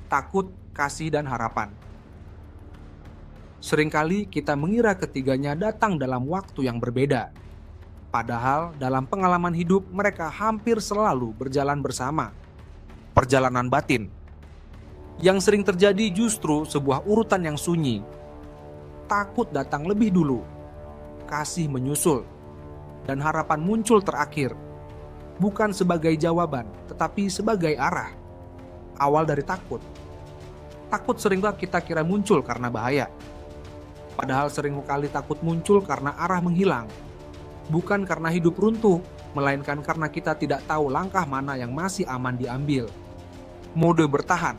takut, kasih, dan harapan. Seringkali kita mengira ketiganya datang dalam waktu yang berbeda. Padahal dalam pengalaman hidup mereka hampir selalu berjalan bersama. Perjalanan batin. Yang sering terjadi justru sebuah urutan yang sunyi. Takut datang lebih dulu, kasih menyusul, dan harapan muncul terakhir. Bukan sebagai jawaban, tetapi sebagai arah. Awal dari takut. Takut seringkali kita kira muncul karena bahaya. Padahal seringkali takut muncul karena arah menghilang. Bukan karena hidup runtuh, melainkan karena kita tidak tahu langkah mana yang masih aman diambil. Mode bertahan.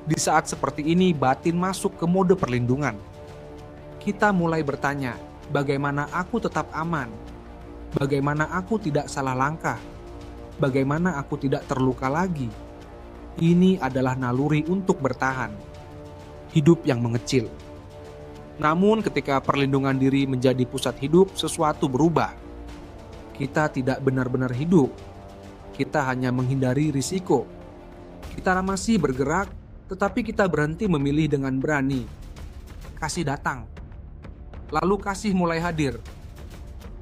Di saat seperti ini, batin masuk ke mode perlindungan. Kita mulai bertanya, bagaimana aku tetap aman? Bagaimana aku tidak salah langkah? Bagaimana aku tidak terluka lagi? Ini adalah naluri untuk bertahan. Hidup yang mengecil. Namun ketika perlindungan diri menjadi pusat hidup, sesuatu berubah. Kita tidak benar-benar hidup. Kita hanya menghindari risiko. Kita masih bergerak, tetapi kita berhenti memilih dengan berani. Kasih datang. Lalu kasih mulai hadir.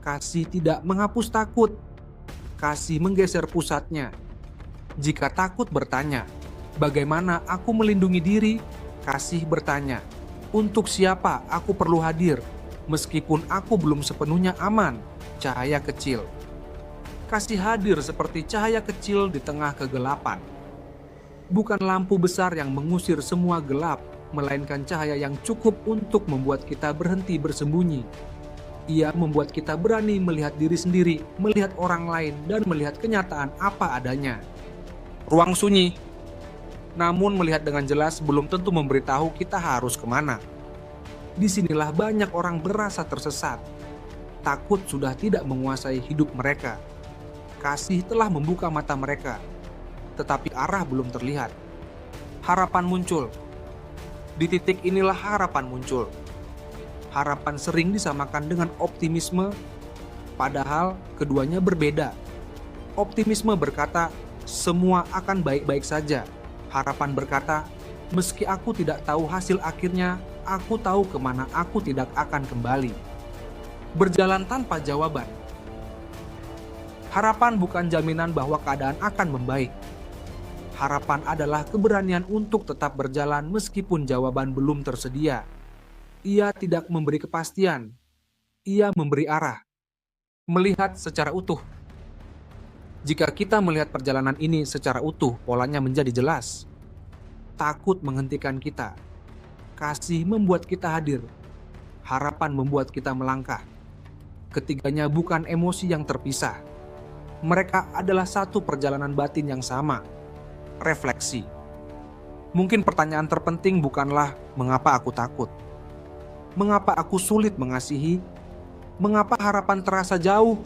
Kasih tidak menghapus takut. Kasih menggeser pusatnya. Jika takut bertanya, bagaimana aku melindungi diri? Kasih bertanya, untuk siapa aku perlu hadir, meskipun aku belum sepenuhnya aman? Cahaya kecil. Kasih hadir seperti cahaya kecil di tengah kegelapan. Bukan lampu besar yang mengusir semua gelap, melainkan cahaya yang cukup untuk membuat kita berhenti bersembunyi. Ia membuat kita berani melihat diri sendiri, melihat orang lain, dan melihat kenyataan apa adanya. Ruang sunyi. Namun melihat dengan jelas belum tentu memberitahu kita harus kemana. Disinilah banyak orang berasa tersesat. Takut sudah tidak menguasai hidup mereka. Kasih telah membuka mata mereka, tetapi arah belum terlihat. Harapan muncul. Di titik inilah harapan muncul. Harapan sering disamakan dengan optimisme, padahal keduanya berbeda. Optimisme berkata, semua akan baik-baik saja. Harapan berkata, meski aku tidak tahu hasil akhirnya, aku tahu kemana aku tidak akan kembali. Berjalan tanpa jawaban. Harapan bukan jaminan bahwa keadaan akan membaik. Harapan adalah keberanian untuk tetap berjalan meskipun jawaban belum tersedia. Ia tidak memberi kepastian. Ia memberi arah. Melihat secara utuh. Jika kita melihat perjalanan ini secara utuh, polanya menjadi jelas. Takut menghentikan kita. Kasih membuat kita hadir. Harapan membuat kita melangkah. Ketiganya bukan emosi yang terpisah. Mereka adalah satu perjalanan batin yang sama. Refleksi. Mungkin pertanyaan terpenting bukanlah mengapa aku takut. Mengapa aku sulit mengasihi? Mengapa harapan terasa jauh?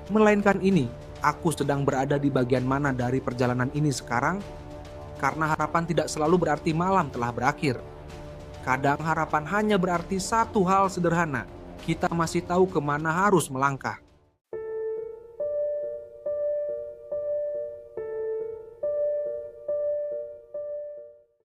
Melainkan ini, aku sedang berada di bagian mana dari perjalanan ini sekarang? Karena harapan tidak selalu berarti malam telah berakhir. Kadang harapan hanya berarti satu hal sederhana. Kita masih tahu kemana harus melangkah.